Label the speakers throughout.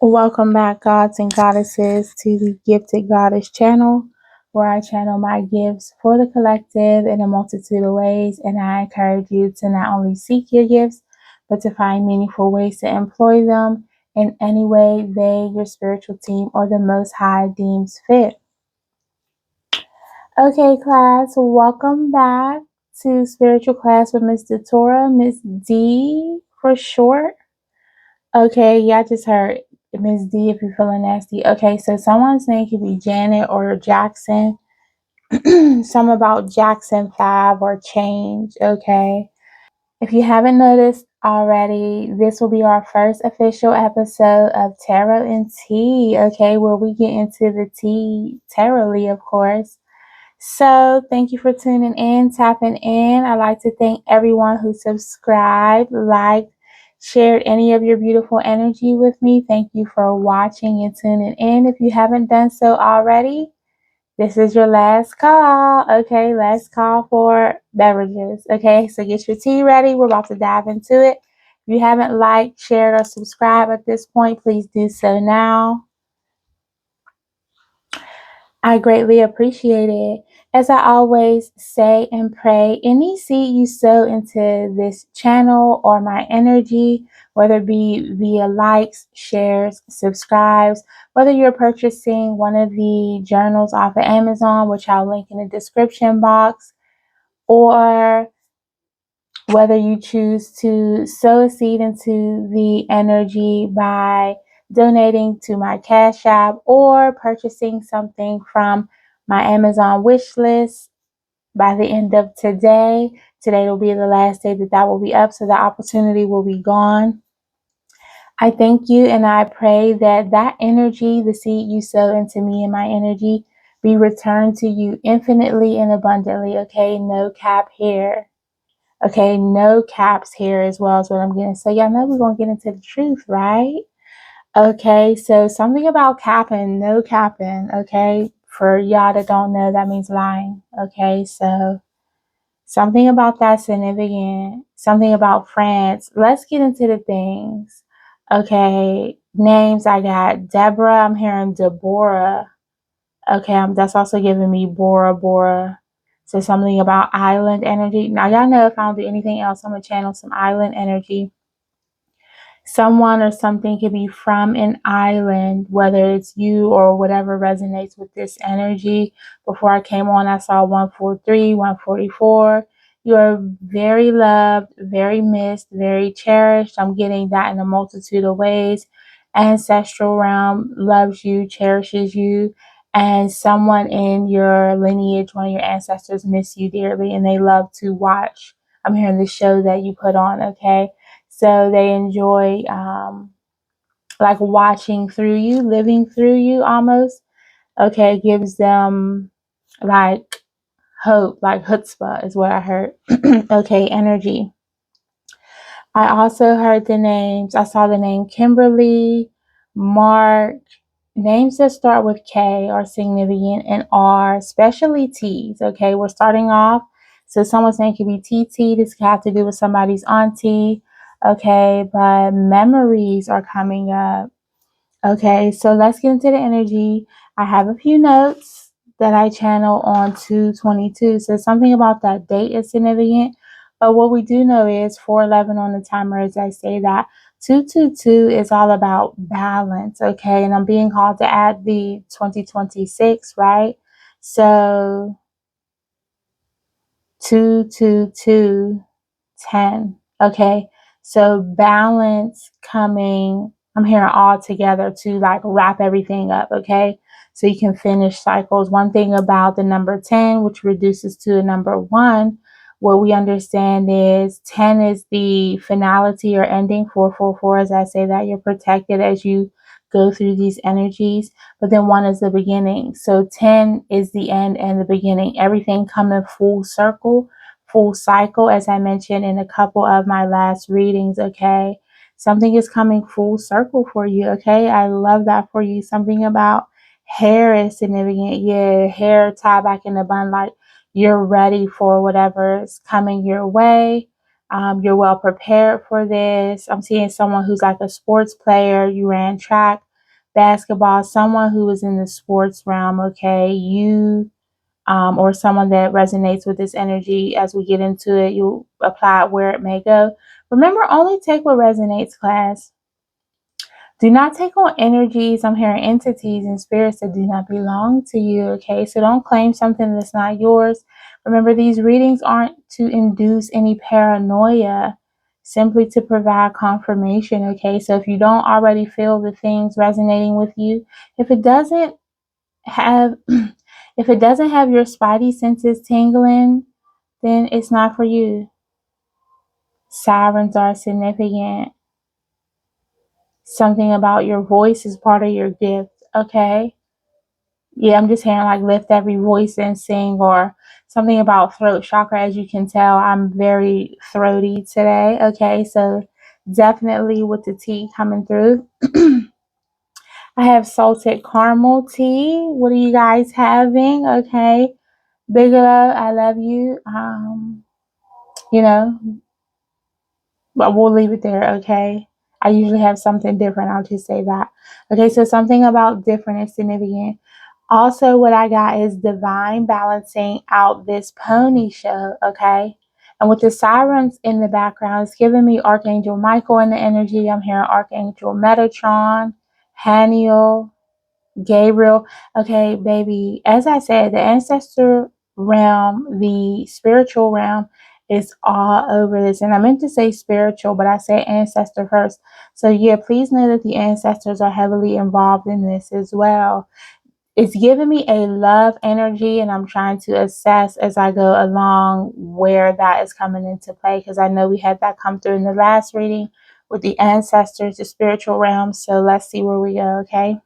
Speaker 1: Welcome back, gods and goddesses, to the Gifted Goddess channel, where I channel my gifts for the collective in a multitude of ways. And I encourage you to not only seek your gifts, but to find meaningful ways to employ them in any way they, your spiritual team, or the Most High deems fit. Okay, class, welcome back to Spiritual Class with Miss Datora, Miss D for short. Okay, yeah, I just heard Miss D if you're feeling nasty. Okay, so someone's name could be Janet or Jackson. Some about Jackson 5 or change. Okay. If you haven't noticed already, this will be our first official episode of Tarot and Tea. Okay, where we get into the tea tarotly, of course. So thank you for tuning in, tapping in. I'd like to thank everyone who subscribed, liked, shared any of your beautiful energy with me. Thank you for watching and tuning in. If you haven't done so already, this is your last call. Okay, last call for beverages. Okay, so get your tea ready. We're about to dive into it. If you haven't liked, shared, or subscribed at this point, please do so now. I greatly appreciate it. As I always say and pray, any seed you sow into this channel or my energy, whether it be via likes, shares, subscribes, whether you're purchasing one of the journals off of Amazon, which I'll link in the description box, or whether you choose to sow a seed into the energy by donating to my Cash App or purchasing something from my Amazon wish list by the end of today. Today will be the last day that will be up, so the opportunity will be gone. I thank you and I pray that that energy, the seed you sow into me and my energy, be returned to you infinitely and abundantly. Okay, no cap here. Okay, no caps here as well is what I'm getting. So y'all know we're going to get into the truth, right? Okay, so something about capping, no capping, okay? For y'all that don't know, that means lying. Okay, so something about that significant, something about France. Let's get into the things. Okay, names I got Deborah, I'm hearing Deborah. Okay, that's also giving me Bora Bora. So something about island energy. Now y'all know if I don't do anything else, I'm gonna channel some island energy. Someone or something could be from an island, whether it's you or whatever resonates with this energy. Before I came on, I saw 143, 144. You are very loved, very missed, very cherished. I'm getting that in a multitude of ways. Ancestral realm loves you, cherishes you, and someone in your lineage, one of your ancestors, miss you dearly, and they love to watch. I'm hearing the show that you put on, okay? So they enjoy like watching through you, living through you almost. Okay, gives them like hope, like chutzpah is what I heard. Okay, energy. I also heard the names. I saw the name Kimberly, Mark. Names that start with K are significant and R, especially T's. Okay, we're starting off. So someone's name could be TT. This could have to do with somebody's auntie. Okay, but memories are coming up. Okay, so let's get into the energy. I have a few notes that I channel on 222. So something about that date is significant. But what we do know is 411 on the timer, as I say that 222 is all about balance. Okay, and I'm being called to add the 2026, right? So 222 10. Okay, so balance coming, I'm hearing all together to like wrap everything up. Okay, so you can finish cycles. One thing about the number 10, which reduces to the number 1, what we understand is 10 is the finality or ending. 444, as I say that, you're protected as you go through these energies, but then 1 is the beginning. So 10 is the end and the beginning, everything coming full circle, full cycle, as I mentioned in a couple of my last readings. Okay, something is coming full circle for you. Okay, I love that for you. Something about hair is significant. Yeah, hair tied back in a bun, like you're ready for whatever is coming your way. You're well prepared for this. I'm seeing someone who's like a sports player. You ran track, basketball, someone who is in the sports realm, okay, you or someone that resonates with this energy. As we get into it, you apply it where it may go. Remember, only take what resonates, class. Do not take on energies. I'm hearing entities and spirits that do not belong to you, okay? So don't claim something that's not yours. Remember, these readings aren't to induce any paranoia, simply to provide confirmation, okay? So if you don't already feel the things resonating with you, if it doesn't have if it doesn't have your spidey senses tingling, then it's not for you. Sirens are significant. Something about your voice is part of your gift, okay? Yeah, I'm just hearing like lift every voice and sing, or something about throat chakra. As you can tell, I'm very throaty today, okay? So definitely with the tea coming through. I have salted caramel tea. What are you guys having? Okay. Bigelow, I love you. You know, but we'll leave it there, okay? I usually have something different. I'll just say that. Okay, so something about different is significant. Also, what I got is divine balancing out this pony show, okay? And with the sirens in the background, it's giving me Archangel Michael in the energy. I'm hearing Archangel Metatron, Haniel, Gabriel. Okay, baby, as I said, the ancestor realm, the spiritual realm is all over this. And I meant to say spiritual, but I said ancestor first. So yeah, please know that the ancestors are heavily involved in this as well. It's giving me a love energy, and I'm trying to assess as I go along where that is coming into play, because I know we had that come through in the last reading with the ancestors, the spiritual realm. So let's see where we go, okay?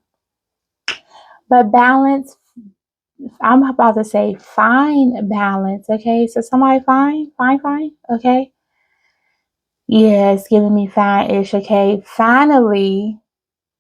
Speaker 1: But balance, I'm about to say fine balance, okay? So somebody fine, okay? Yeah, it's giving me fine-ish, okay? Finally,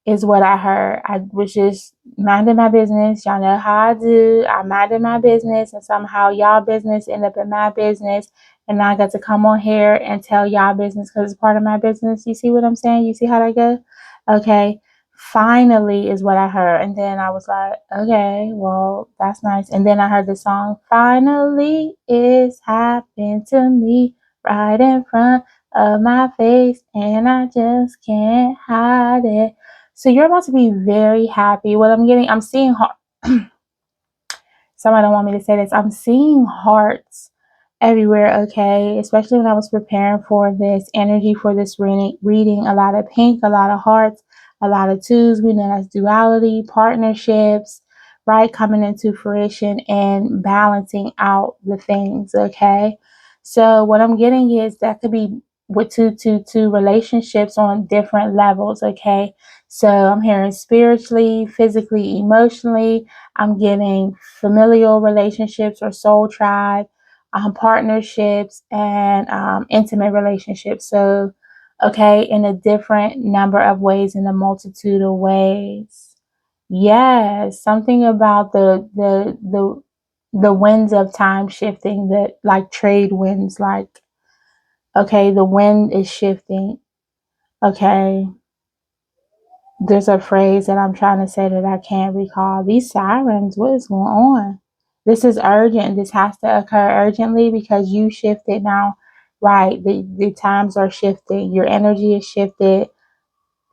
Speaker 1: is what I heard. I was just minding my business. Y'all know how I do. I minded my business, and somehow y'all business ended up in my business. And now I got to come on here and tell y'all business because it's part of my business. You see what I'm saying? You see how that go? Okay. Finally is what I heard. And then I was like, okay, well, that's nice. And then I heard the song, Finally It's Happened to Me right in front of my face, and I just can't hide it. So you're about to be very happy. What I'm getting, I'm seeing heart. Somebody don't want me to say this. I'm seeing hearts everywhere, okay? Especially when I was preparing for this energy for this reading. A lot of pink, a lot of hearts, a lot of twos. We know that's duality, partnerships, right? Coming into fruition and balancing out the things, okay? So what I'm getting is that could be with two relationships on different levels, okay? So I'm hearing spiritually, physically, emotionally. I'm getting familial relationships or soul tribe, partnerships, and intimate relationships. So, okay, in a different number of ways, in a multitude of ways. Yes, something about the winds of time shifting, that like trade winds, like, okay, the wind is shifting. Okay, there's a phrase that I'm trying to say that I can't recall. These sirens, what is going on? This is urgent. This has to occur urgently because you shifted now. Right. The times are shifting. Your energy is shifted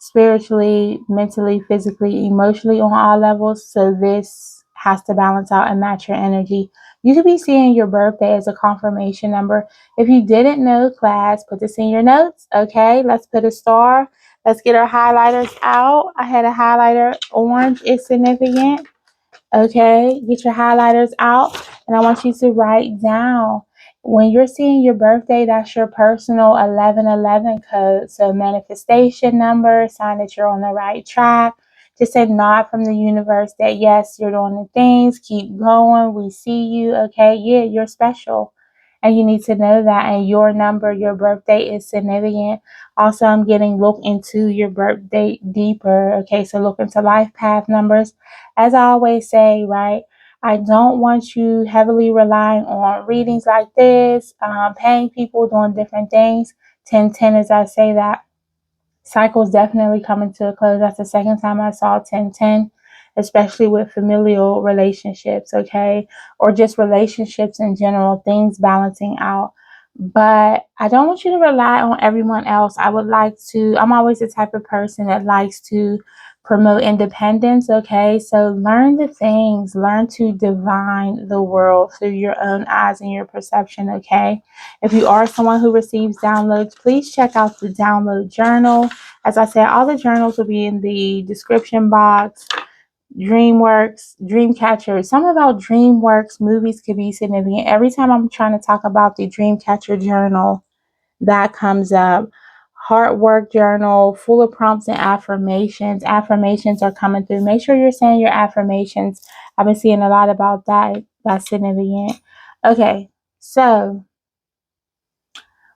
Speaker 1: spiritually, mentally, physically, emotionally on all levels. So this has to balance out and match your energy. You could be seeing your birthday as a confirmation number. If you didn't know, class, put this in your notes. Okay, let's put a star. Let's get our highlighters out. I had a highlighter. Orange is significant. Okay, get your highlighters out, and I want you to write down when you're seeing your birthday, that's your personal 1111 code. So, manifestation number, sign that you're on the right track. Just a nod from the universe that yes, you're doing the things, keep going. We see you. Okay, yeah, you're special. And you need to know that. And your number, your birthday is significant. Also, I'm getting look into your birthday deeper. Okay, so look into life path numbers. As I always say, right? I don't want you heavily relying on readings like this, paying people doing different things. 1010 as I say that. cycle's definitely coming to a close. That's the second time I saw 1010, especially with familial relationships, okay? Or just relationships in general, things balancing out. But I don't want you to rely on everyone else. I'm always the type of person that likes to promote independence, okay? So learn the things, learn to divine the world through your own eyes and your perception, okay? If you are someone who receives downloads, please check out the download journal. As I said, all the journals will be in the description box. DreamWorks, Dreamcatcher. Something about DreamWorks movies could be significant. Every time I'm trying to talk about the Dreamcatcher journal, that comes up. Heart work journal, full of prompts and affirmations. Affirmations are coming through. Make sure you're saying your affirmations. I've been seeing a lot about that. That's significant. Okay, so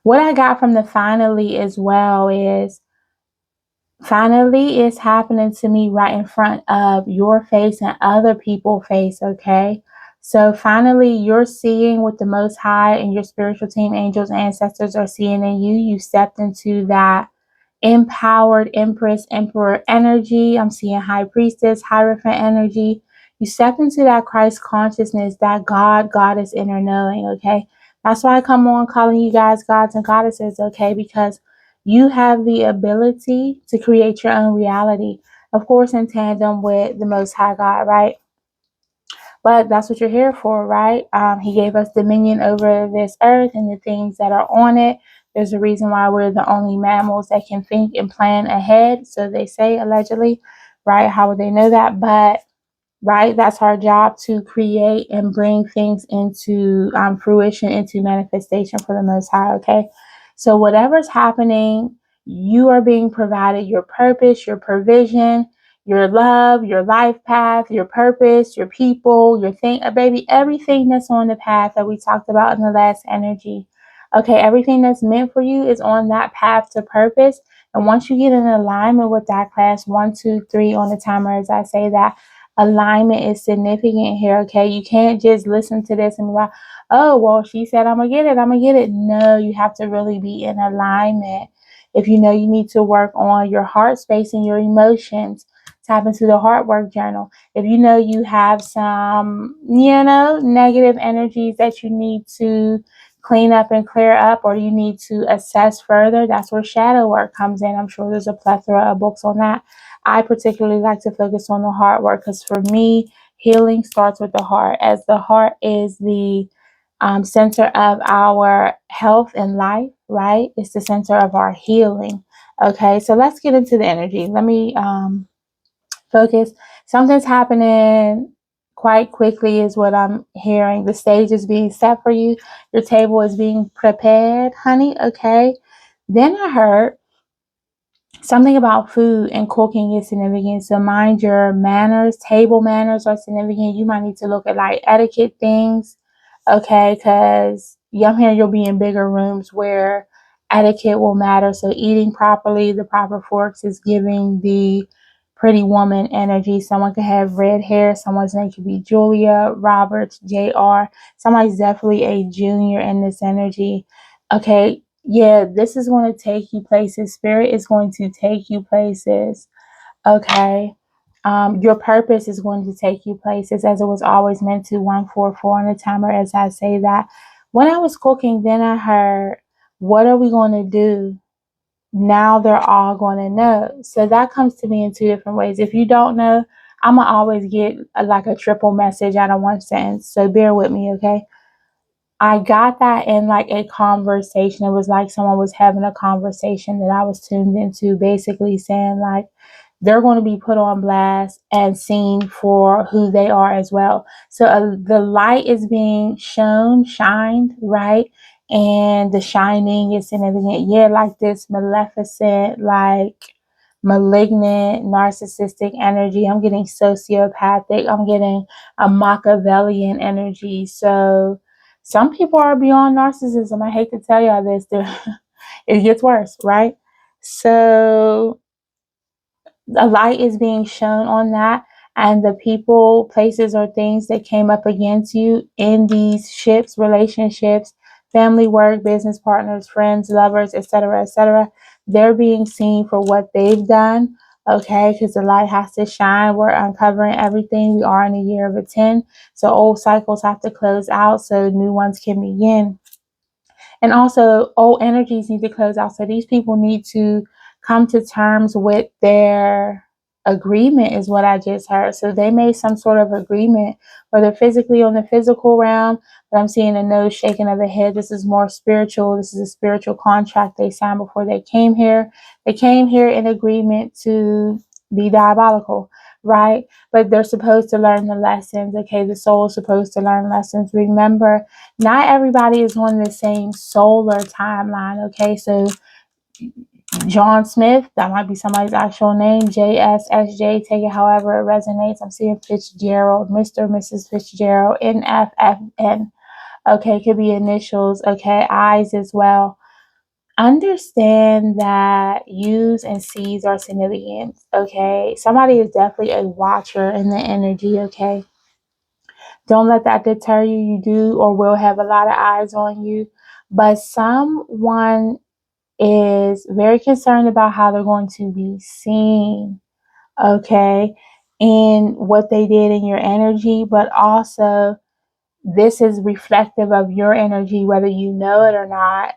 Speaker 1: what I got from the finally as well is finally it's happening to me right in front of your face and other people's face, okay? So finally you're seeing what the Most High and your spiritual team, angels, ancestors are seeing in you. You stepped into that empowered Empress, Emperor energy. I'm seeing High Priestess, Hierophant energy. You step into that Christ consciousness, that God, Goddess inner knowing, okay? That's why I come on calling you guys gods and goddesses, okay? Because you have the ability to create your own reality, of course, in tandem with the Most High God, right? But that's what you're here for, right? He gave us dominion over this earth and the things that are on it. There's a reason why we're the only mammals that can think and plan ahead. So they say, allegedly, right? How would they know that? But right? That's our job, to create and bring things into fruition, into manifestation for the Most High, okay? So whatever's happening, you are being provided your purpose, your provision, your love, your life path, your purpose, your people, your thing, baby, everything that's on the path that we talked about in the last energy. Okay, everything that's meant for you is on that path to purpose. And once you get in alignment with that class 1, 2, 3 on the timer, as I say that, alignment is significant here, okay? You can't just listen to this and be like, oh, well, she said I'm gonna get it, I'm gonna get it. No, you have to really be in alignment. If you know you need to work on your heart space and your emotions, tap into the heart work journal. If you know you have some, negative energies that you need to clean up and clear up, or you need to assess further, that's where shadow work comes in. I'm sure there's a plethora of books on that. I particularly like to focus on the heart work because for me, healing starts with the heart, as the heart is the center of our health and life, right? It's the center of our healing. Okay, so let's get into the energy. Let me focus. Something's happening quite quickly is what I'm hearing. The stage is being set for you. Your table is being prepared, honey. Okay. Then I heard something about food and cooking is significant. So mind your manners. Table manners are significant. You might need to look at like etiquette things. Okay, because I'm hearing you'll be in bigger rooms where etiquette will matter. So eating properly, the proper forks is giving the pretty woman energy. Someone could have red hair. Someone's name could be Julia, Roberts, JR. Somebody's definitely a junior in this energy. Okay, yeah, this is going to take you places. Spirit is going to take you places. Okay. Your purpose is going to take you places as it was always meant to. 144 on the timer, as I say that. When I was cooking, then I heard, what are we going to do? Now they're all going to know. So that comes to me in two different ways. If you don't know, I'm going to always get like a triple message out of one sentence. So bear with me, okay? I got that in like a conversation. It was like someone was having a conversation that I was tuned into, basically saying like they're going to be put on blast and seen for who they are as well. So the light is being shined, right? And the shining is significant. Yeah, like this maleficent, like malignant, narcissistic energy. I'm getting sociopathic. I'm getting a Machiavellian energy. So some people are beyond narcissism. I hate to tell y'all this. It gets worse, right? So a light is being shown on that, and the people, places, or things that came up against you in these ships, relationships, family, work, business partners, friends, lovers, etc., etc., they're being seen for what they've done. Okay, because the light has to shine. We're uncovering everything. We are in the year of a 10. So old cycles have to close out so new ones can begin. And also, old energies need to close out. So these people need to come to terms with their agreement, is what I just heard. So they made some sort of agreement, whether physically on the physical realm, but I'm seeing a nose shaking of the head. This is more spiritual. This is a spiritual contract they signed before they came here. They came here in agreement to be diabolical, right? But they're supposed to learn the lessons. Okay, the soul is supposed to learn lessons. Remember, not everybody is on the same solar timeline. Okay, so John Smith, that might be somebody's actual name, JSSJ, take it however it resonates. I'm seeing Fitzgerald, Mr. Mrs. Fitzgerald, NFFN. Okay, could be initials. Okay, I's as well. Understand that U's and C's are significant. Okay, somebody is definitely a watcher in the energy. Okay, don't let that deter you. You do or will have a lot of eyes on you. But someone is very concerned about how they're going to be seen, okay, in what they did in your energy, but also this is reflective of your energy, whether you know it or not.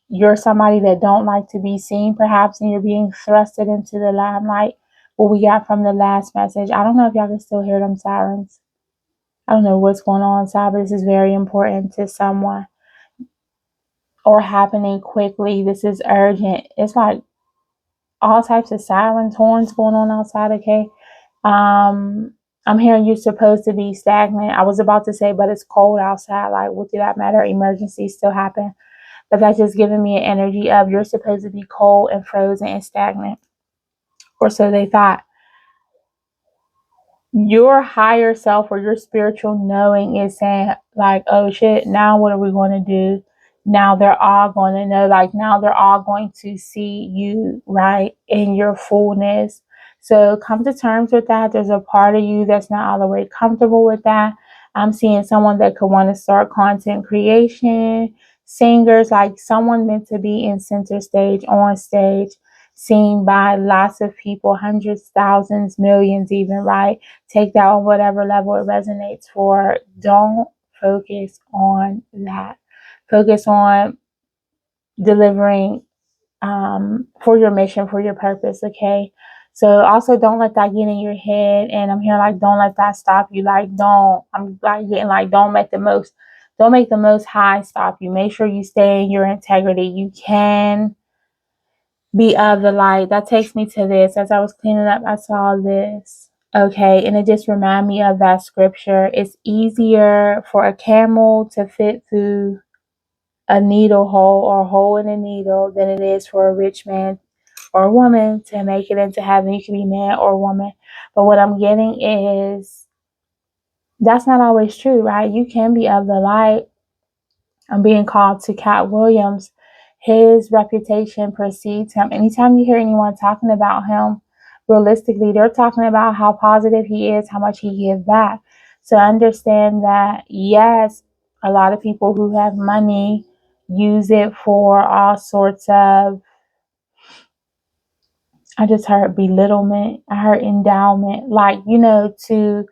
Speaker 1: You're somebody that don't like to be seen, perhaps, and you're being thrusted into the limelight. What we got from the last message. I don't know if y'all can still hear them sirens. I don't know what's going on inside, but this is very important to someone or happening quickly. This is urgent. It's like all types of sirens, horns going on outside. Okay. I'm hearing you're supposed to be stagnant. I was about to say, but it's cold outside. Like, what did that matter? Emergencies still happen. But that's just giving me an energy of you're supposed to be cold and frozen and stagnant. Or so they thought. Your higher self or your spiritual knowing is saying, like, oh shit, now what are we going to do? Now they're all going to know, like, now they're all going to see you, right, in your fullness. So come to terms with that. There's a part of you that's not all the way comfortable with that. I'm seeing someone that could want to start content creation, singers, like someone meant to be in center stage, on stage, seen by lots of people, hundreds, thousands, millions, even, right? Take that on whatever level it resonates for. Don't focus on that. Focus on delivering for your mission, for your purpose, okay? So also don't let that get in your head. And I'm here like, don't let that stop you. Like, I'm like getting like, don't make the most high stop you. Make sure you stay in your integrity. You can be of the light. That takes me to this. As I was cleaning up, I saw this. Okay, and it just reminded me of that scripture. It's easier for a camel to fit through a needle hole or a hole in a needle than it is for a rich man or a woman to make it into heaven. You can be man or woman. But what I'm getting is that's not always true, right? You can be of the light. I'm being called to Cat Williams. His reputation precedes him. Anytime you hear anyone talking about him, realistically, they're talking about how positive he is, how much he gives back. So understand that, yes, a lot of people who have money use it for all sorts of, I just heard belittlement. I heard endowment. Like, to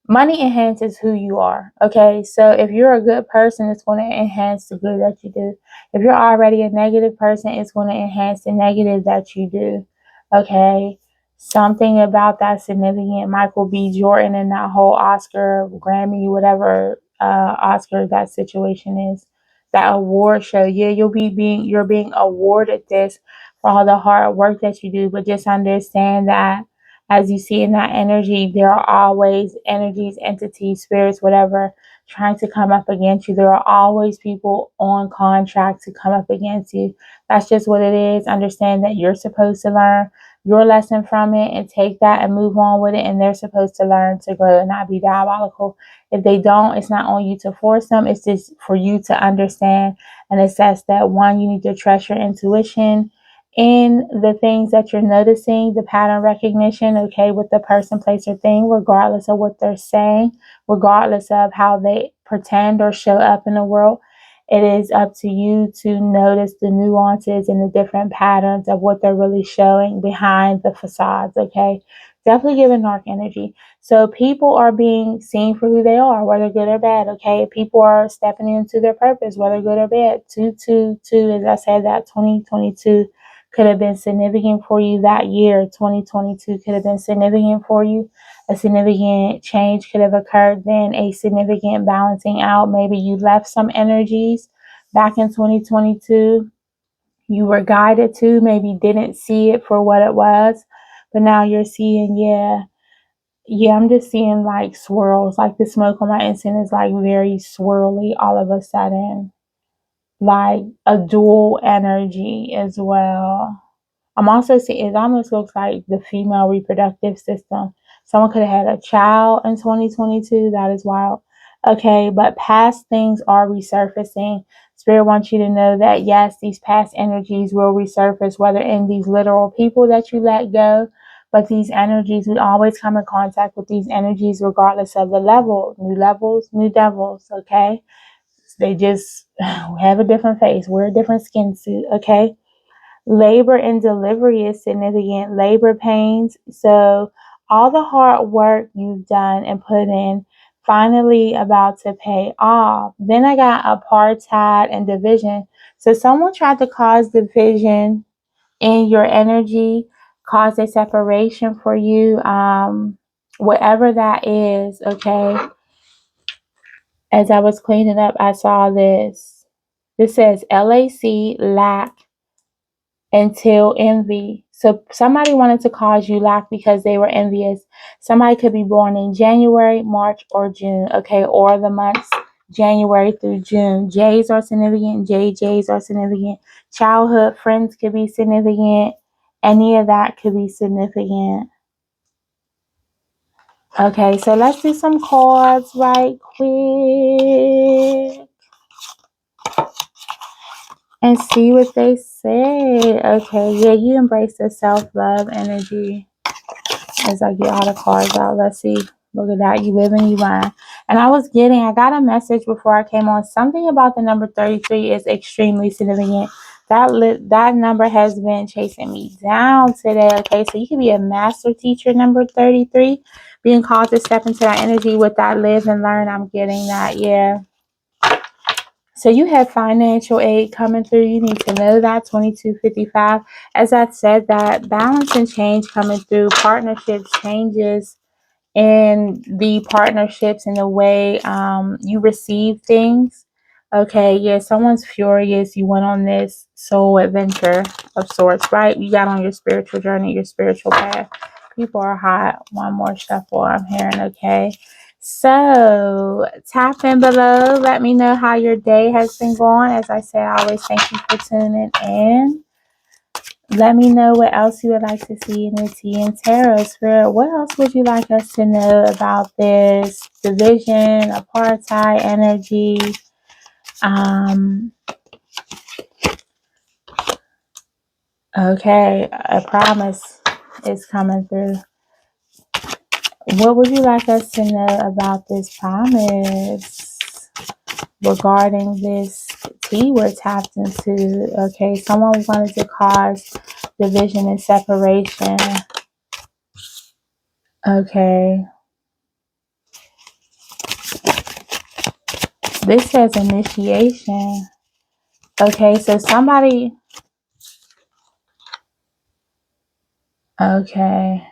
Speaker 1: money enhances who you are. Okay. So if you're a good person, it's going to enhance the good that you do. If you're already a negative person, it's going to enhance the negative that you do. Okay. Something about that significant. Michael B. Jordan and that whole Oscar, Grammy, whatever Oscar that situation is. That award show. Yeah, you're being awarded this for all the hard work that you do, but just understand that as you see in that energy, there are always energies, entities, spirits, whatever, trying to come up against you. There are always people on contract to come up against you. That's just what it is. Understand that you're supposed to learn your lesson from it and take that and move on with it. And they're supposed to learn to grow and not be diabolical. If they don't, it's not on you to force them. It's just for you to understand and assess that, one, you need to trust your intuition in the things that you're noticing, the pattern recognition, okay, with the person, place, or thing, regardless of what they're saying, regardless of how they pretend or show up in the world. It is up to you to notice the nuances and the different patterns of what they're really showing behind the facades, okay? Definitely giving dark energy. So people are being seen for who they are, whether good or bad, okay? People are stepping into their purpose, whether good or bad. 222, as I said, that 2022 could have been significant for you that year. 2022 could have been significant for you. A significant change could have occurred then, a significant balancing out. Maybe you left some energies back in 2022. You were guided to, maybe didn't see it for what it was, but now you're seeing, I'm just seeing like swirls. Like the smoke on my incense is like very swirly all of a sudden, like a dual energy as well. I'm also seeing, it almost looks like the female reproductive system. Someone could have had a child in 2022. That is wild. Okay, but past things are resurfacing. Spirit wants you to know that yes, these past energies will resurface, whether in these literal people that you let go, but these energies, we always come in contact with these energies regardless of the level. New levels, new devils, okay? They just have a different face, wear a different skin suit, okay? Labor and delivery is significant. Labor pains. So all the hard work you've done and put in finally about to pay off. Then I got apartheid and division. So someone tried to cause division in your energy, cause a separation for you, whatever that is, okay? As I was cleaning up, I saw this. This says LAC, lack, until envy. So somebody wanted to cause you lack because they were envious. Somebody could be born in January, March, or June, okay, or the months January through June. J's are significant, JJ's are significant. Childhood friends could be significant. Any of that could be significant. Okay, so let's do some cards right quick and see what they say. Okay, yeah, you embrace the self-love energy. As I get all the cards out, let's see. Look at that. You live and you learn. And I got a message before I came on. Something about the number 33 is extremely significant. That number has been chasing me down today. Okay, so you can be a master teacher, number 33, being called to step into that energy with that live and learn. I'm getting that. Yeah. So you have financial aid coming through. You need to know that. 2255. As I said, that balance and change coming through. Partnerships, changes in the partnerships and the way you receive things. Okay, yeah, someone's furious. You went on this soul adventure of sorts, right? You got on your spiritual journey, your spiritual path. People are hot. One more shuffle I'm hearing, okay? So tap in below. Let me know how your day has been going. As I say, I always thank you for tuning in. Let me know what else you would like to see in the Tea and Tarot Spirit. What else would you like us to know about this division, apartheid energy? Okay, a promise is coming through. What would you like us to know about this promise regarding this tea we're tapped into? Okay, someone wanted to cause division and separation. Okay. This says initiation. Okay, so somebody... Okay.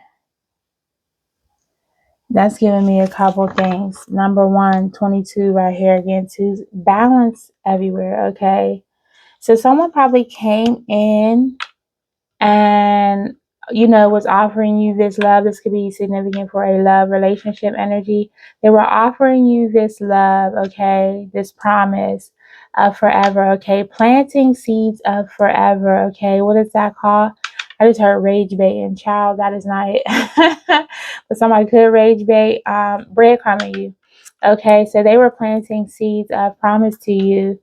Speaker 1: That's giving me a couple things. Number one, 22 right here again, two, balance everywhere, okay? So someone probably came in and, was offering you this love. This could be significant for a love relationship energy. They were offering you this love, okay? This promise of forever, okay? Planting seeds of forever, okay? What is that called? I just heard rage bait and child. That is not it. But somebody could rage bait, breadcrumbing you. Okay, so they were planting seeds of promise to you.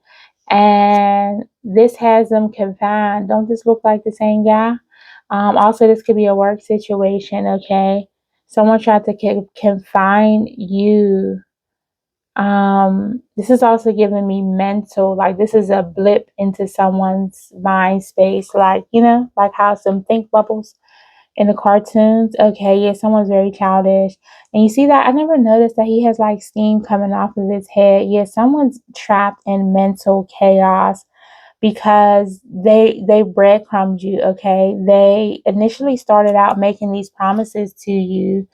Speaker 1: And this has them confined. Don't this look like the same guy? Also, this could be a work situation, okay? Someone tried to confine you This is also giving me mental, like this is a blip into someone's mind space, like, like how some think bubbles in the cartoons. Okay, yeah, someone's very childish. And you see that? I never noticed that he has like steam coming off of his head. Yeah, someone's trapped in mental chaos because they breadcrumbed you, okay? They initially started out making these promises to you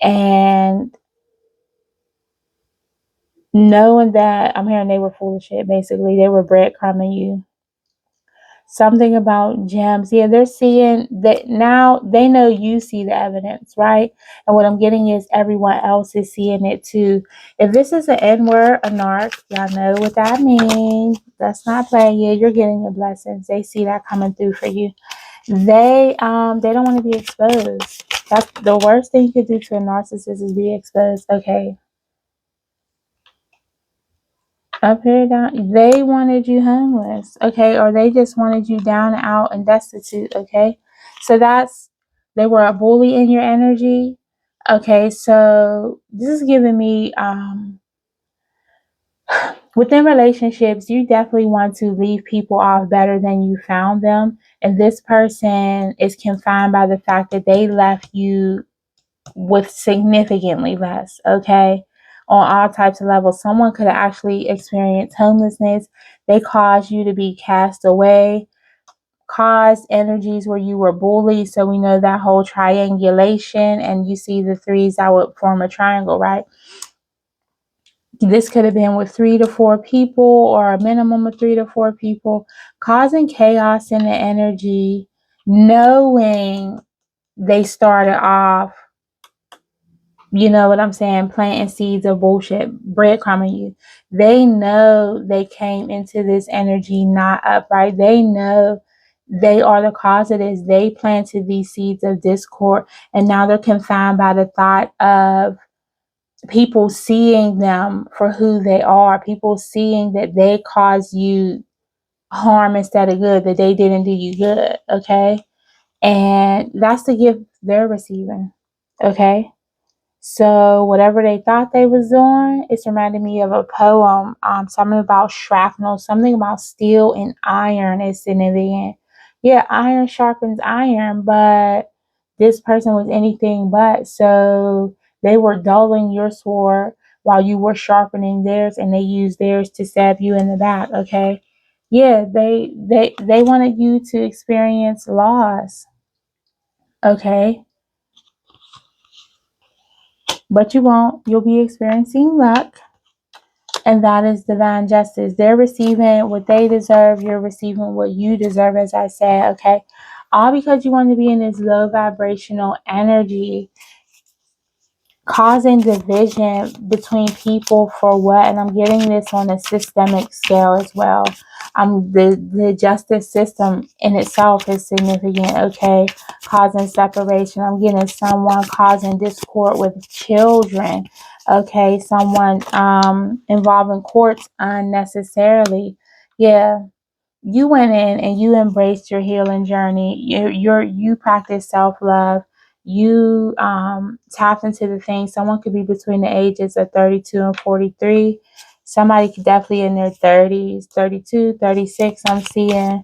Speaker 1: and knowing that I'm hearing they were full of shit, basically. They were breadcrumbing you. Something about gems. Yeah, they're seeing that now they know you see the evidence, right? And what I'm getting is everyone else is seeing it too. If this is an N word, a narc, y'all know what that means. Let's not play. Yeah, you're getting your blessings. They see that coming through for you. They don't want to be exposed. That's the worst thing you could do to a narcissist is be exposed. Okay. Up here, down. They wanted you homeless, okay, or they just wanted you down and out and destitute, okay. So they were a bully in your energy, okay. So this is giving me within relationships, you definitely want to leave people off better than you found them, and this person is confined by the fact that they left you with significantly less, okay, on all types of levels. Someone could have actually experienced homelessness. They caused you to be cast away, caused energies where you were bullied. So we know that whole triangulation, and you see the threes that would form a triangle, right? This could have been with 3 to 4 people or a minimum of 3 to 4 people, causing chaos in the energy, knowing they started off, you know what I'm saying, planting seeds of bullshit, breadcrumbing you. They know they came into this energy not upright. They know they are the cause of this. They planted these seeds of discord, and now they're confined by the thought of people seeing them for who they are, people seeing that they caused you harm instead of good, that they didn't do you good, okay? And that's the gift they're receiving, okay? So whatever they thought they was doing, it's reminding me of a poem, something about shrapnel, something about steel and iron is significant. Yeah, iron sharpens iron, but this person was anything but. So they were dulling your sword while you were sharpening theirs, and they used theirs to stab you in the back. Okay, yeah, they wanted you to experience loss. Okay, but you won't. You'll be experiencing luck. And that is divine justice. They're receiving what they deserve. You're receiving what you deserve, as I said, okay? All because you want to be in this low vibrational energy, causing division between people for what? And I'm getting this on a systemic scale as well. The justice system in itself is significant, okay? Causing separation. I'm getting someone causing discord with children, okay? Someone involving courts unnecessarily. Yeah, you went in and you embraced your healing journey. You practice self-love. You tapped into the things. Someone could be between the ages of 32 and 43. Somebody could definitely in their 30s, 32, 36, I'm seeing.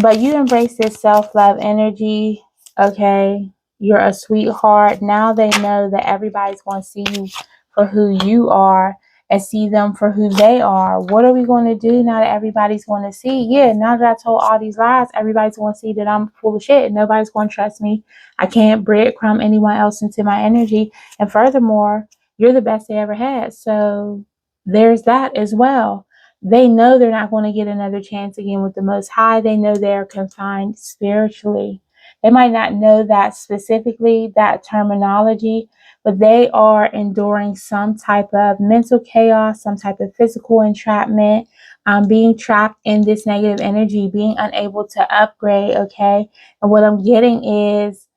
Speaker 1: But you embrace this self-love energy, okay? You're a sweetheart. Now they know that everybody's going to see you for who you are and see them for who they are. What are we going to do now that everybody's going to see? Yeah, now that I told all these lies, everybody's going to see that I'm full of shit. Nobody's going to trust me. I can't breadcrumb anyone else into my energy. And furthermore, you're the best they ever had. So there's that as well. They know they're not going to get another chance again with the Most High. They know they're confined spiritually. They might not know that specifically, that terminology, but they are enduring some type of mental chaos, some type of physical entrapment, being trapped in this negative energy, being unable to upgrade, okay? And what I'm getting is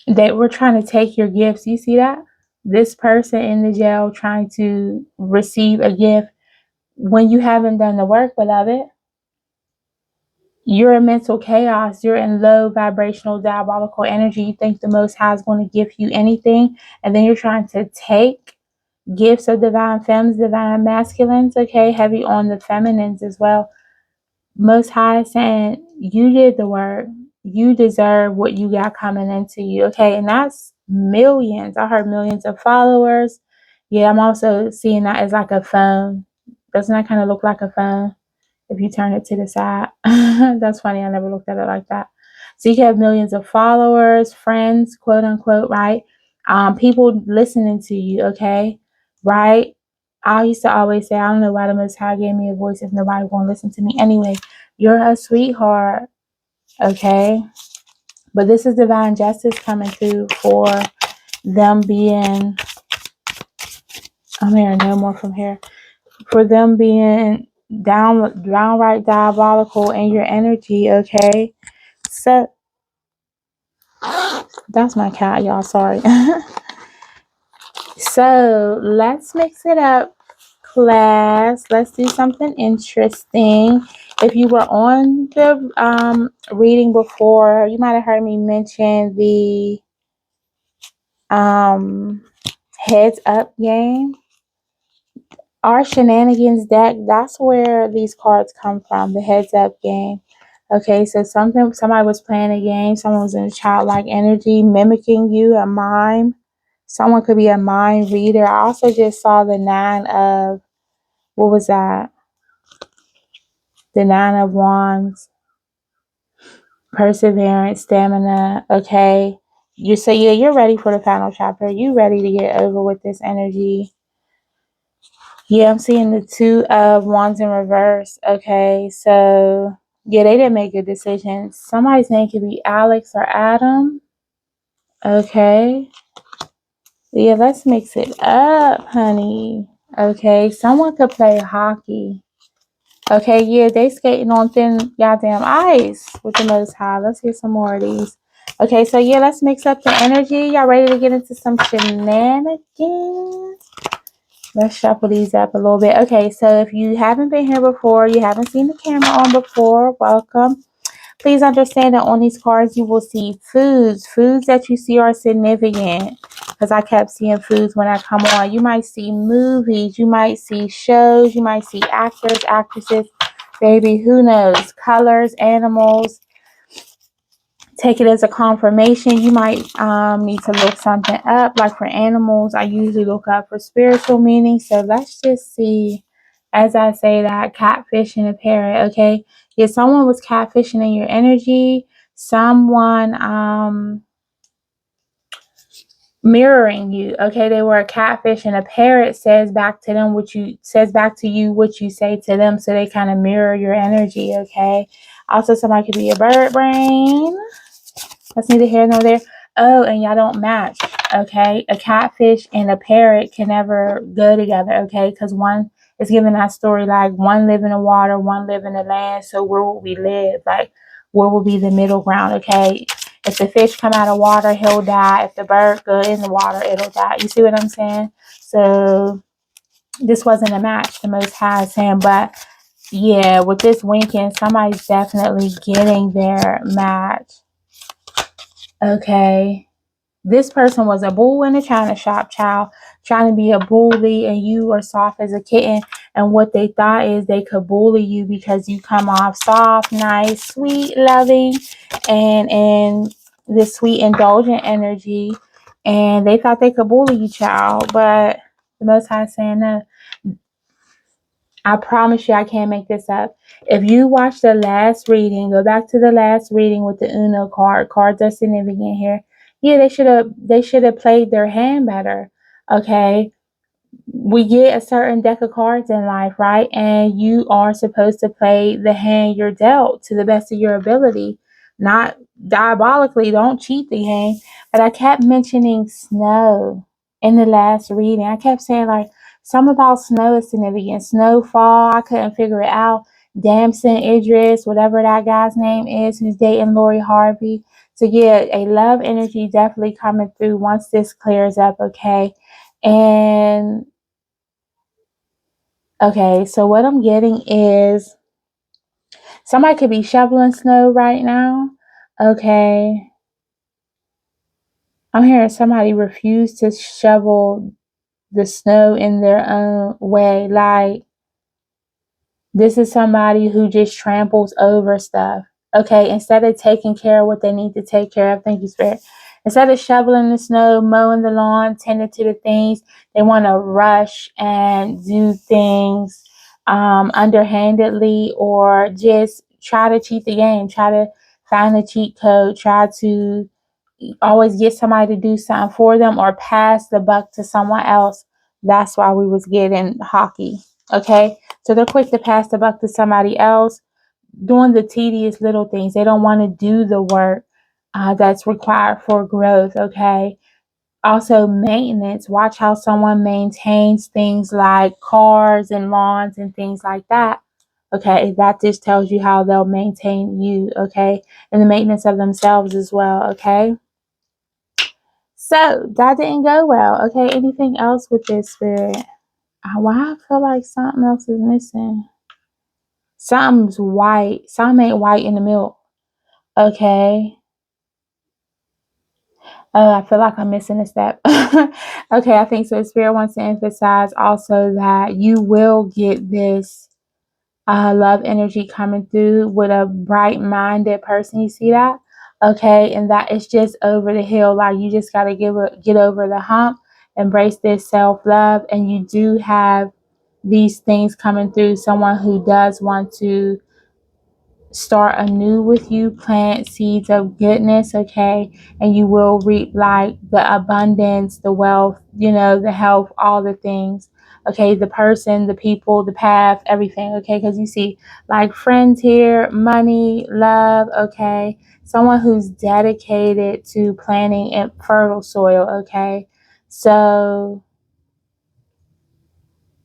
Speaker 1: they were trying to take your gifts. You see that? This person in the jail trying to receive a gift when you haven't done the work, beloved. you're in mental chaos. You're in low vibrational diabolical energy. You think the Most High is going to give you anything, and then you're trying to take gifts of divine femmes, divine masculines, okay, heavy on the feminines as well. Most High is saying, you did the work. You deserve what you got coming into you, okay? And that's millions. I heard millions of followers. Yeah, I'm also seeing that as like a phone. Doesn't that kind of look like a phone if you turn it to the side? That's funny. I never looked at it like that. So you can have millions of followers, friends, quote unquote, right? People listening to you, okay? Right? I used to always say, I don't know why the Most High gave me a voice if nobody won't listen to me. Anyway, you're a sweetheart, okay? But this is divine justice coming through for them being, I'm hearing no more from here, for them being downright diabolical in your energy, okay? So, that's my cat, y'all, sorry. So, let's mix it up, class. Let's do something interesting. If you were on the reading before, you might have heard me mention the heads up game. Our shenanigans deck, that's where these cards come from, the heads up game. Okay, so somebody was playing a game, someone was in a childlike energy, mimicking you, a mime. Someone could be a mind reader. I also just saw the nine of, what was that? The Nine of Wands, perseverance, stamina. Okay. You say, yeah, you're ready for the final chapter. You ready to get over with this energy. Yeah, I'm seeing the Two of Wands in reverse. Okay. So, yeah, they didn't make good decisions. Somebody's name could be Alex or Adam. Okay. Yeah, let's mix it up, honey. Okay. Someone could play hockey. Okay, yeah, they skating on thin goddamn ice with the Most High. Let's get some more of these. Okay, so yeah, let's mix up the energy. Y'all ready to get into some shenanigans? Let's shuffle these up a little bit. Okay, so if you haven't been here before, you haven't seen the camera on before, welcome. Please understand that on these cards, you will see foods. Foods that you see are significant. Because I kept seeing foods when I come on. You might see movies. You might see shows. You might see actors, actresses. Baby, who knows? Colors, animals. Take it as a confirmation. You might need to look something up. Like for animals, I usually look up for spiritual meaning. So let's just see. As I say that, catfish and a parrot, okay? If someone was catfishing in your energy, someone mirroring you, okay? They were a catfish, and a parrot says back to them what you says back to you what you say to them, so they kind of mirror your energy, okay? Also, somebody could be a bird brain. That's neither here nor there. Oh, and y'all don't match, okay? A catfish and a parrot can never go together, okay? Because one is giving that story like one live in the water, one live in the land. So where will we live? Like, where will be the middle ground, okay? If the fish come out of water, he'll die. If the bird go in the water, it'll die. You see what I'm saying? So this wasn't a match, the Most High is saying, but yeah, with this winking, somebody's definitely getting their match. Okay. This person was a bull in a china shop, child, trying to be a bully, and you are soft as a kitten. And what they thought is they could bully you because you come off soft, nice, sweet, loving, and this sweet, indulgent energy. And they thought they could bully you, child. But the Most High is saying no. I promise you, I can't make this up. If you watch the last reading, go back to the last reading with the Uno card. Cards are significant here. Yeah, they should have played their hand better. Okay. We get a certain deck of cards in life, right? And you are supposed to play the hand you're dealt to the best of your ability, not diabolically. Don't cheat the game. But I kept mentioning snow in the last reading. I kept saying like something about snow is significant. Snowfall. I couldn't figure it out. Damson Idris, whatever that guy's name is, who's dating Lori Harvey. So yeah, a love energy definitely coming through once this clears up, okay? And okay, so what I'm getting is Somebody could be shoveling snow right now. Okay. I'm hearing somebody refuse to shovel the snow in their own way. Like, this is somebody who just tramples over stuff. Okay, instead of taking care of what they need to take care of, thank you, Spirit. Instead of shoveling the snow, mowing the lawn, tending to the things, they want to rush and do things underhandedly, or just try to cheat the game, try to find a cheat code, try to always get somebody to do something for them or pass the buck to someone else. That's why we was getting hockey. Okay, so they're quick to pass the buck to somebody else, doing the tedious little things. They don't want to do the work that's required for growth. Okay, also maintenance. Watch how someone maintains things like cars and lawns and things like that. Okay, that just tells you how they'll maintain you. Okay, and the maintenance of themselves as well. Okay. So that didn't go well. Okay, anything else with this, Spirit? Why I feel like something else is missing. Something's white. Something ain't white in the milk. Okay. I feel like I'm missing a step. Okay, I think so. Spirit wants to emphasize also that you will get this love energy coming through with a bright-minded person. You see that? Okay, and that is just over the hill. Like, you just got to get over the hump, embrace this self-love, and you do have these things coming through. Someone who does want to start anew with you, plant seeds of goodness, okay, and you will reap like the abundance, the wealth, the health, all the things, okay, the person, the people, the path, everything, okay, because you see like friends here, money, love, okay, someone who's dedicated to planting in fertile soil, okay, so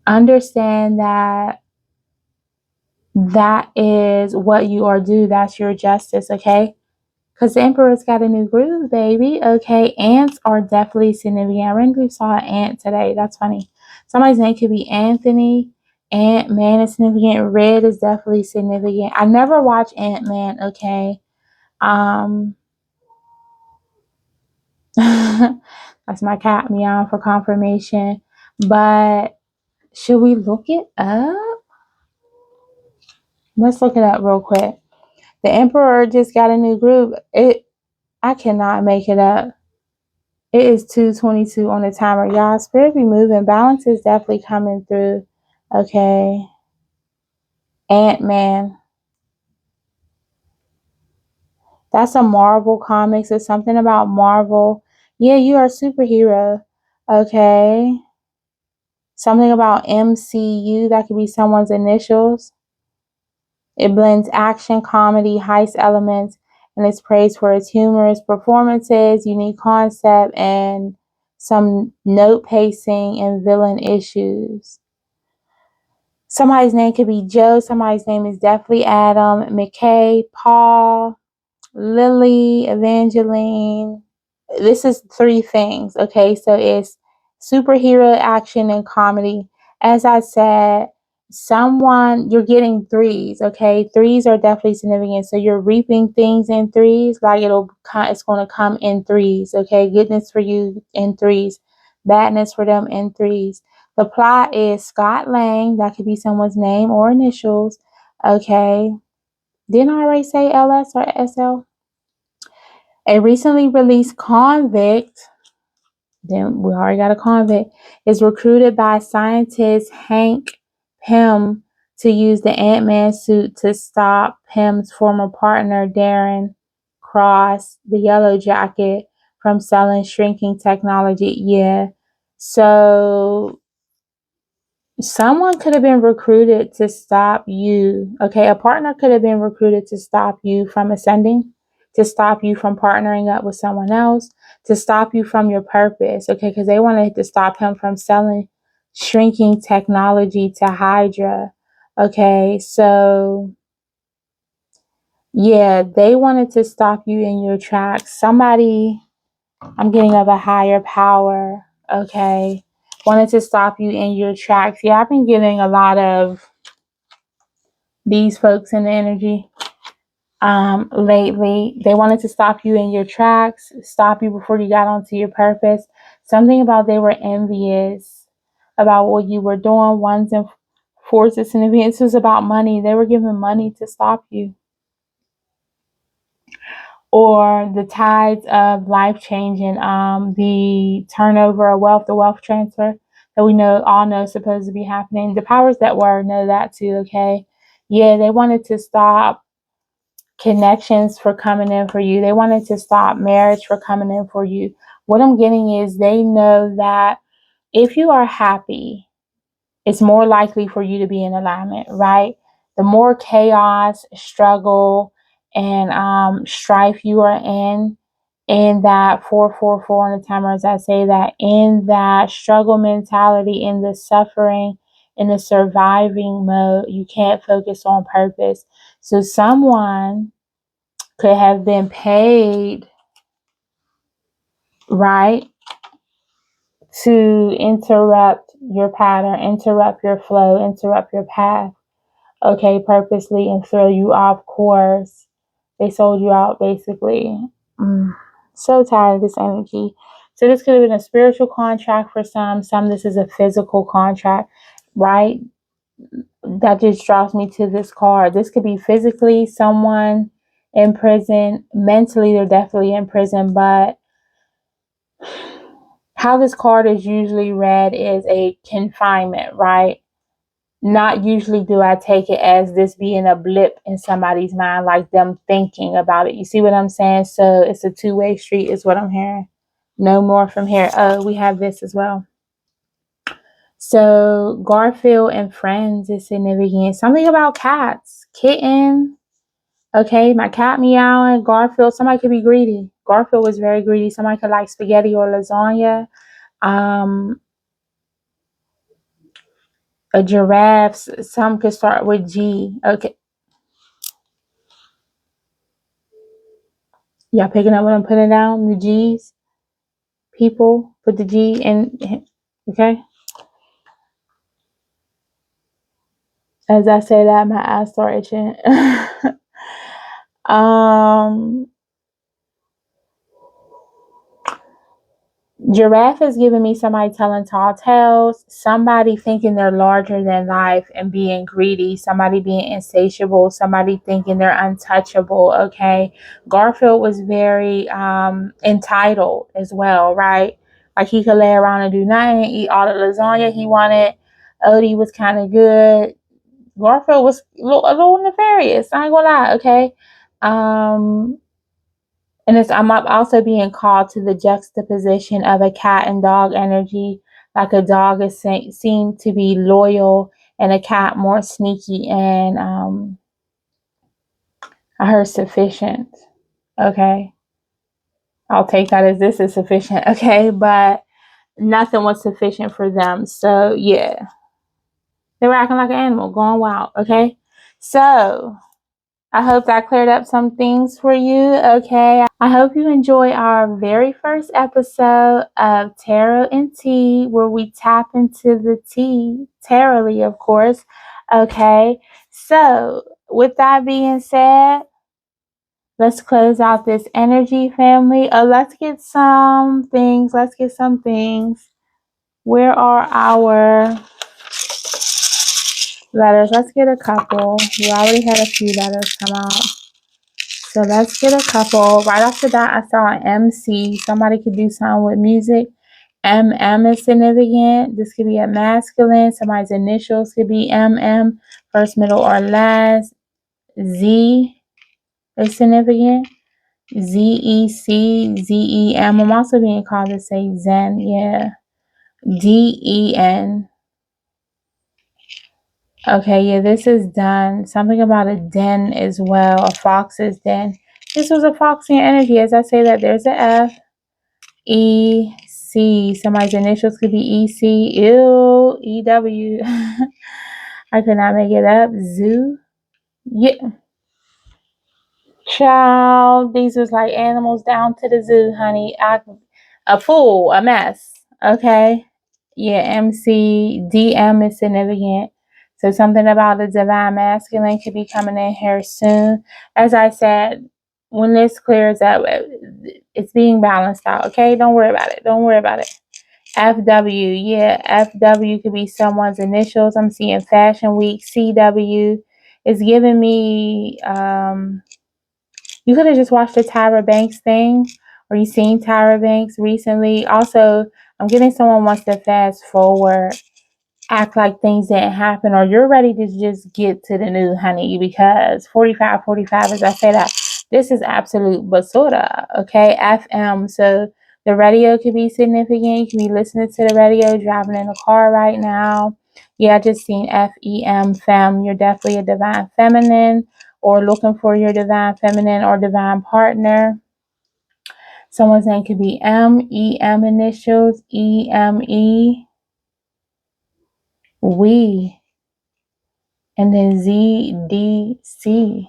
Speaker 1: understand that is what you are due. That's your justice, okay? Because the Emperor's got a new groove, baby. Okay, ants are definitely significant. I randomly saw an ant today. That's funny. Somebody's name could be Anthony. Ant-Man is significant. Red is definitely significant. I never watched Ant-Man, okay? That's my cat meowing for confirmation. But should we look it up? Let's look it up real quick. The Emperor just got a new groove. I cannot make it up. It is 2:22 on the timer. Y'all, spirit be moving. Balance is definitely coming through. Okay. Ant-Man. That's a Marvel comics. It's something about Marvel. Yeah, you are a superhero. Okay. Something about MCU. That could be someone's initials. It blends action, comedy, heist elements, and it's praised for its humorous performances, unique concept, and some note pacing and villain issues. Somebody's name could be Joe. Somebody's name is definitely Adam, McKay, Paul, Lily, Evangeline. This is 3 things. Okay, so it's superhero, action, and comedy. As I said, you're getting threes. Okay, threes are definitely significant. So you're reaping things in threes. Like it's going to come in threes. Okay, goodness for you in threes, badness for them in threes. The plot is Scott Lang. That could be someone's name or initials. Okay, didn't I already say LS or SL? A recently released convict, then we already got a convict, is recruited by scientist Hank Pym to use the Ant-Man suit to stop Pym's former partner Darren Cross, the Yellow Jacket, from selling shrinking technology. Yeah. So someone could have been recruited to stop you. Okay, a partner could have been recruited to stop you from ascending, to stop you from partnering up with someone else, to stop you from your purpose. Okay, because they wanted to stop him from selling shrinking technology to Hydra. Okay, so yeah, they wanted to stop you in your tracks. Somebody, I'm getting of a higher power. Okay, wanted to stop you in your tracks. Yeah, I've been getting a lot of these folks in the energy lately. They wanted to stop you in your tracks, stop you before you got onto your purpose. Something about they were envious about what you were doing. Ones and fours and significance was about money. They were giving money to stop you. Or the tides of life changing, the turnover of wealth, the wealth transfer that we all know is supposed to be happening. The powers that were know that too, okay? Yeah, they wanted to stop connections for coming in for you. They wanted to stop marriage for coming in for you. What I'm getting is they know that if you are happy, it's more likely for you to be in alignment, right? The more chaos, struggle, and strife you are in that 444 on the timer, as I say that, in that struggle mentality, in the suffering, in the surviving mode, you can't focus on purpose. So someone could have been paid, right, to interrupt your pattern, interrupt your flow, interrupt your path, okay, purposely, and throw you off course. They sold you out, basically. So tired of this energy. So this could have been a spiritual contract for some. Some, this is a physical contract, right? That just draws me to this card. This could be physically someone in prison. Mentally, they're definitely in prison, but how this card is usually read is a confinement, right? Not usually do I take it as this being a blip in somebody's mind, like them thinking about it. You see what I'm saying? So it's a two-way street is what I'm hearing. No more from here. Oh, we have this as well. So Garfield and friends is significant. Something about cats. Kitten. Okay, my cat meowing. Garfield. Somebody could be greedy. Garfield was very greedy. Somebody could like spaghetti or lasagna. A giraffe. Some could start with G. Okay. Y'all picking up what I'm putting down? The G's? People, put the G in, okay? As I say that, my eyes start itching. Giraffe is giving me somebody telling tall tales, somebody thinking they're larger than life and being greedy, somebody being insatiable, somebody thinking they're untouchable, okay? Garfield was very entitled as well, right? Like he could lay around and do nothing, eat all the lasagna he wanted. Odie was kind of good. Garfield was a little nefarious. I ain't gonna lie, okay? And I'm also being called to the juxtaposition of a cat and dog energy. Like a dog is seen to be loyal, and a cat more sneaky and I heard sufficient. Okay, I'll take that as this is sufficient. Okay, but nothing was sufficient for them. So yeah, they were acting like an animal, going wild. Okay, so I hope that cleared up some things for you. Okay. I hope you enjoy our very first episode of Tarot and Tea, where we tap into the tea, tarotly, of course. Okay. So, with that being said, let's close out this energy, family. Let's get some things. Let's get some things. Where are our letters? Let's get a couple. We already had a few letters come out. So let's get a couple. Right off the bat, I saw an MC. Somebody could do something with music. MM is significant. This could be a masculine. Somebody's initials could be MM, first, middle, or last. Z is significant. ZEC, ZEM. I'm also being called to say Zen. Yeah. DEN. Okay, yeah, this is done. Something about a den as well. A fox's den. This was a foxy energy. As I say that, there's an F. E C. Somebody's initials could be E C. Ew. EW. I could not make it up. Zoo. Yeah. Child. These was like animals down to the zoo, honey. A fool. A mess. Okay. Yeah. MC. DM is significant. So something about the divine masculine could be coming in here soon. As I said, when this clears up, it's being balanced out. Okay, don't worry about it. Don't worry about it. FW, yeah, FW could be someone's initials. I'm seeing Fashion Week. CW is giving me. You could have just watched the Tyra Banks thing, or you seen Tyra Banks recently. Also, I'm getting someone wants to fast forward, act like things didn't happen, or you're ready to just get to the new honey, because 45, as I say that, this is absolute basura, okay? FM, so the radio could be significant. You could be listening to the radio, driving in a car right now. Yeah, I just seen FEM, fem. You're definitely a divine feminine, or looking for your divine feminine or divine partner. Someone's name could be MEM initials, EME, we, and then ZDC.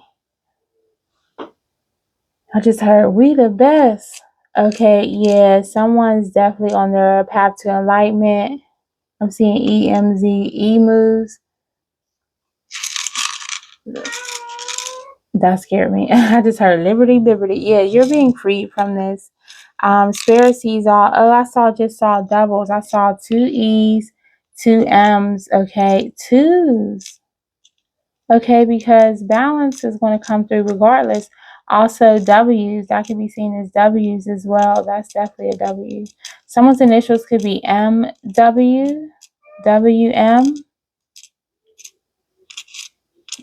Speaker 1: I just heard we the best. Okay, yeah, someone's definitely on their path to enlightenment. I'm seeing EMZ, emus. That scared me. I just heard liberty, liberty. Yeah, you're being freed from this. Spirit sees all. Oh, just saw doubles. I saw 2 E's, 2 M's. Okay, twos. Okay, because balance is going to come through regardless. Also, W's, that could be seen as W's as well. That's definitely a W. Someone's initials could be MW, WM.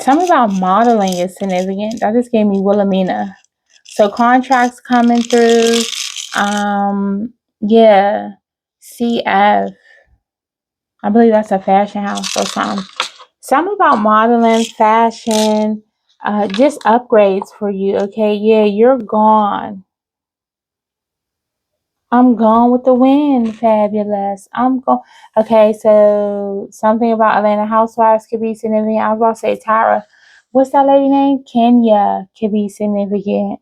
Speaker 1: Something about modeling is significant. That just gave me Wilhelmina. So contracts coming through. Yeah, CF. I believe that's a fashion house or something. Something about modeling, fashion, just upgrades for you. Okay, yeah, you're gone. I'm gone with the wind. Fabulous. I'm gone. Okay, so something about Atlanta Housewives could be significant. I was about to say Tyra. What's that lady name? Kenya could be significant.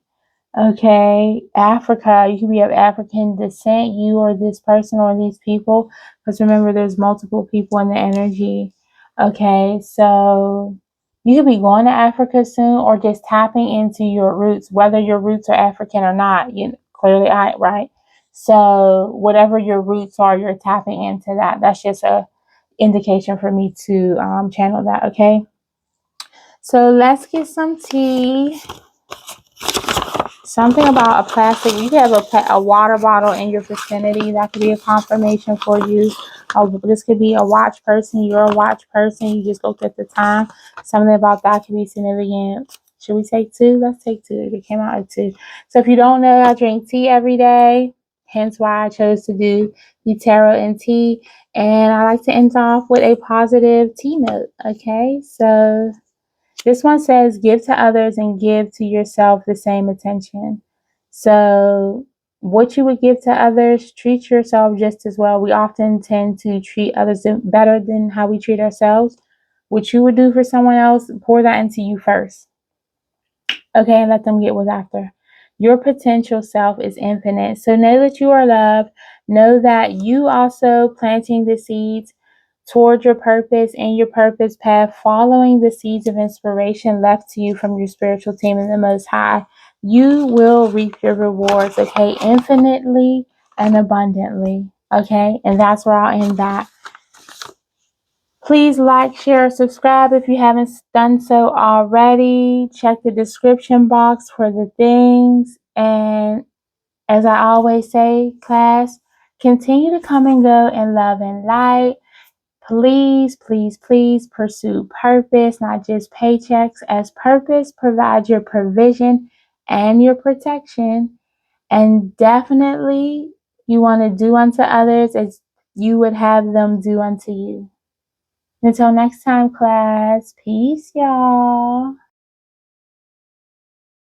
Speaker 1: Okay, Africa. You could be of African descent, you or this person or these people. Because remember, there's multiple people in the energy. Okay, so you could be going to Africa soon, or just tapping into your roots, whether your roots are African or not. You know, clearly, right? So whatever your roots are, you're tapping into that. That's just a indication for me to channel that. Okay. So let's get some tea. Something about a plastic. You could have a water bottle in your vicinity. That could be a confirmation for you. This could be a watch person. You're a watch person. You just looked at the time. Something about that could be significant. Should we take 2? Let's take 2. It came out at 2. So if you don't know, I drink tea every day. Hence why I chose to do the tarot and tea. And I like to end off with a positive tea note. Okay, so this one says, give to others and give to yourself the same attention. So, what you would give to others, treat yourself just as well. We often tend to treat others better than how we treat ourselves. What you would do for someone else, pour that into you first. Okay, and let them get what's after. Your potential self is infinite. So, know that you are loved. Know that you also planting the seeds toward your purpose and your purpose path, following the seeds of inspiration left to you from your spiritual team in the Most High, you will reap your rewards, okay, infinitely and abundantly, okay? And that's where I'll end that. Please like, share, subscribe if you haven't done so already. Check the description box for the things. And as I always say, class, continue to come and go in love and light. Please, please, please pursue purpose, not just paychecks, as purpose provides your provision and your protection. And definitely, you want to do unto others as you would have them do unto you. Until next time, class. Peace, y'all.